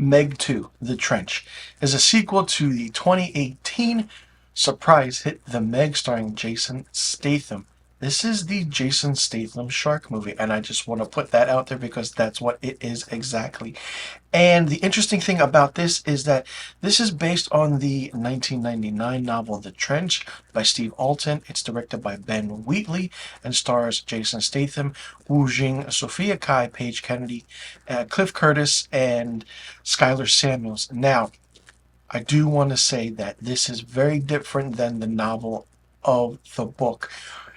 Meg 2, The Trench, is a sequel to the 2018 surprise hit The Meg starring Jason Statham. This is the Jason Statham shark movie, and I just want to put that out there because that's what it is exactly. And the interesting thing about this is that this is based on the 1999 novel The Trench by Steve Alton. It's directed by Ben Wheatley and stars Jason Statham, Wu Jing, Sophia Kai, Paige Kennedy, Cliff Curtis, and Skylar Samuels. Now, I do want to say that this is very different than the novel of the book.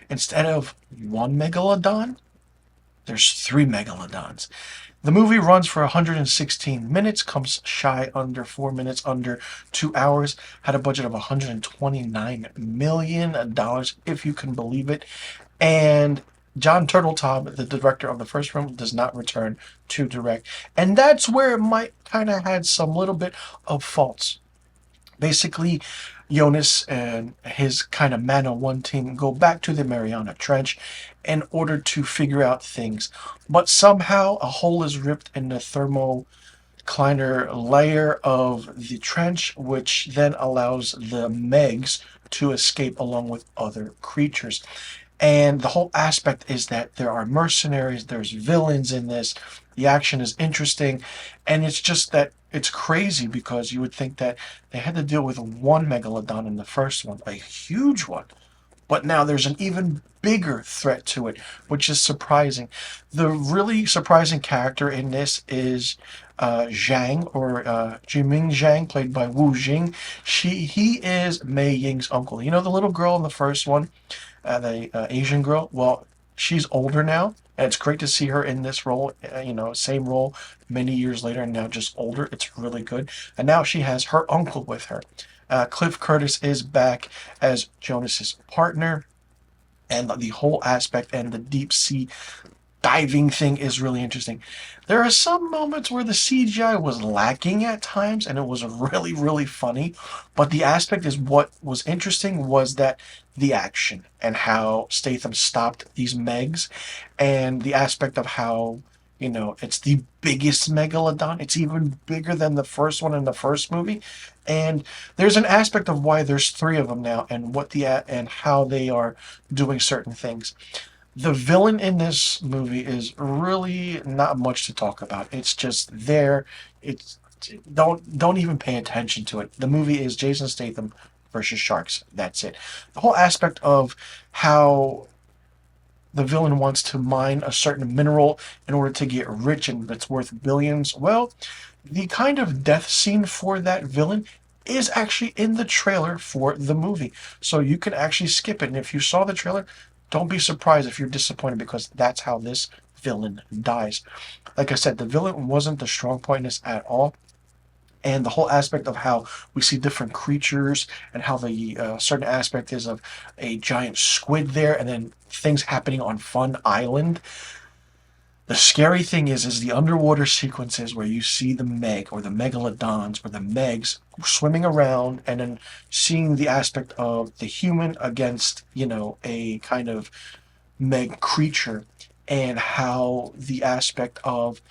Instead of one megalodon, there's three megalodons. The movie runs for 116 minutes, comes shy under 4 minutes, under 2 hours, had a budget of $129 million, if you can believe it. And John Turteltaub, the director of the first film, does not return to direct. And that's where it might kind of had some little bit of faults. Basically, Jonas and his kind of Man of One team go back to the Mariana Trench in order to figure out things. But somehow a hole is ripped in the thermocliner layer of the trench, which then allows the Megs to escape along with other creatures. And the whole aspect is that there are mercenaries, there's villains in this. The action is interesting, and it's just that it's crazy because you would think that they had to deal with one megalodon in the first one, a huge one. But now there's an even bigger threat to it, which is surprising. The really surprising character in this is Zhang, or Jiming Zhang, played by Wu Jing. He is Mei Ying's uncle. You know the little girl in the first one, the Asian girl? Well, she's older now, and it's great to see her in this role. Same role many years later, and now just older. It's really good. And now she has her uncle with her. Cliff Curtis is back as Jonas's partner, and the whole aspect and the deep sea diving thing is really interesting. There are some moments where the CGI was lacking at times, and it was really, really funny. But the aspect is what was interesting was that the action and how Statham stopped these Megs, and the aspect of how it's the biggest megalodon. It's even bigger than the first one in the first movie, and there's an aspect of why there's three of them now, and and how they are doing certain things. The villain in this movie is really not much to talk about. It's just there. It's don't even pay attention to it. The movie is Jason Statham versus sharks. That's it. The whole aspect of how the villain wants to mine a certain mineral in order to get rich and it's worth billions. Well, the kind of death scene for that villain is actually in the trailer for the movie. So you can actually skip it. And if you saw the trailer, don't be surprised if you're disappointed because that's how this villain dies. Like I said, the villain wasn't the strong point in this at all. And the whole aspect of how we see different creatures and how the certain aspect is of a giant squid there and then things happening on Fun Island. The scary thing is the underwater sequences where you see the Meg or the megalodons or the Megs swimming around and then seeing the aspect of the human against, a kind of Meg creature, and how the aspect of,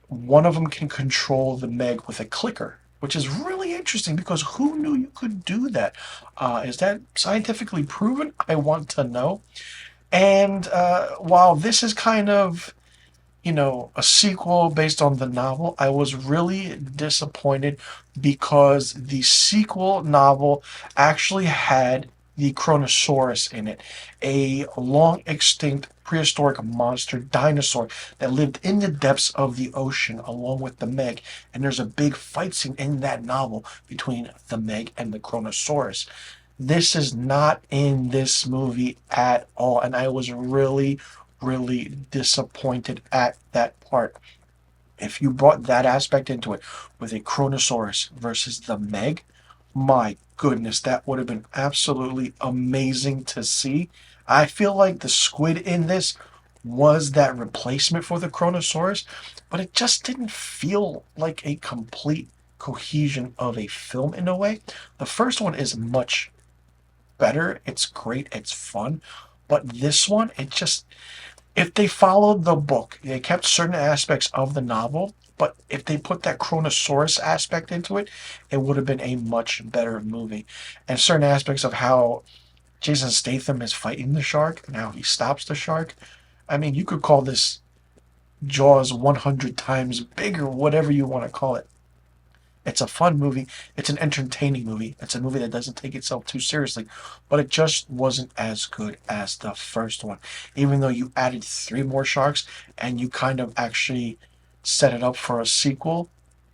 one of them can control the Meg with a clicker, which is really interesting because who knew you could do that? Is that scientifically proven? I want to know. And while this is kind of, a sequel based on the novel, I was really disappointed because the sequel novel actually had the Kronosaurus in it, a long extinct prehistoric monster dinosaur that lived in the depths of the ocean along with the Meg. And there's a big fight scene in that novel between the Meg and the Kronosaurus. This is not in this movie at all, and I was really, really disappointed at that part. If you brought that aspect into it with a Kronosaurus versus the Meg, my goodness, that would have been absolutely amazing to see. I feel like the squid in this was that replacement for the Kronosaurus, but it just didn't feel like a complete cohesion of a film in a way. The first one is much better. It's great. It's fun. But this one, if they followed the book, they kept certain aspects of the novel, But if they put that Chronosaurus aspect into it, it would have been a much better movie. And certain aspects of how Jason Statham is fighting the shark and how he stops the shark. I mean, you could call this Jaws 100 times bigger, whatever you want to call it. It's a fun movie. It's an entertaining movie. It's a movie that doesn't take itself too seriously, but it just wasn't as good as the first one. Even though you added three more sharks and you kind of actually set it up for a sequel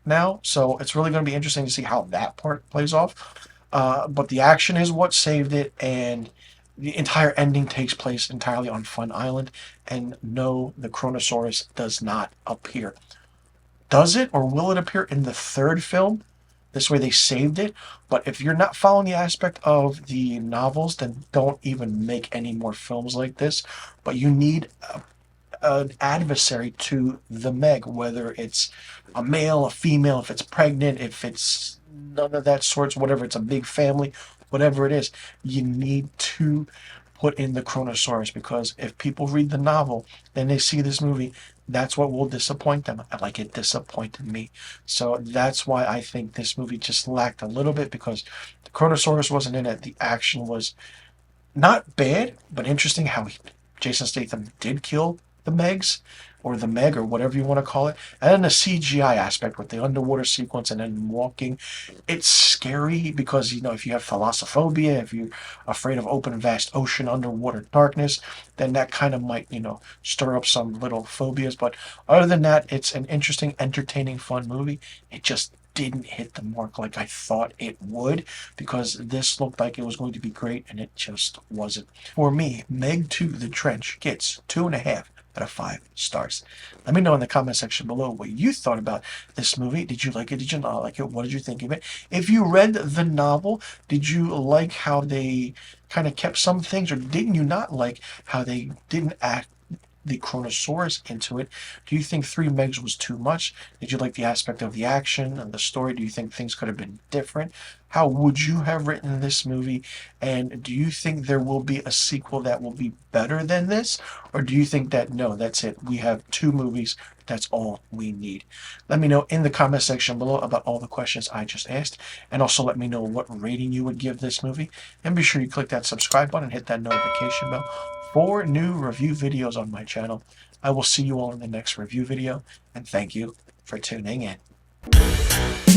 now, so it's really going to be interesting to see how that part plays off. But the action is what saved it, and the entire ending takes place entirely on Fun Island. And no, the Chronosaurus does not appear. Does it or will it appear in the third film? This way they saved it. But if you're not following the aspect of the novels, then don't even make any more films like this. But you need an adversary to the Meg, whether it's a male, a female, if it's pregnant, if it's none of that sorts, whatever, it's a big family, whatever it is, you need to put in the Chronosaurus, because if people read the novel, then they see this movie, that's what will disappoint them, like it disappointed me. So that's why I think this movie just lacked a little bit, because the Chronosaurus wasn't in it. The action was not bad, but interesting how Jason Statham did kill the Megs, or the Meg, or whatever you want to call it. And then the CGI aspect with the underwater sequence and then walking. It's scary because, if you have thalassophobia, if you're afraid of open, vast ocean, underwater darkness, then that kind of might, stir up some little phobias. But other than that, it's an interesting, entertaining, fun movie. It just didn't hit the mark like I thought it would, because this looked like it was going to be great and it just wasn't. For me, Meg 2 The Trench gets 2.5 out of 5 stars. Let me know in the comment section below what you thought about this movie. Did you like it? Did you not like it? What did you think of it? If you read the novel, did you like how they kind of kept some things, or didn't you not like how they didn't add the Chronosaurus into it? Do you think 3 megs was too much? Did you like the aspect of the action and the story? Do you think things could have been different? How would you have written this movie? And do you think there will be a sequel that will be better than this? Or do you think that, no, that's it, we have 2 movies, that's all we need? Let me know in the comment section below about all the questions I just asked, and also let me know what rating you would give this movie. And be sure you click that subscribe button and hit that notification bell for new review videos on my channel. I will see you all in the next review video, and thank you for tuning in.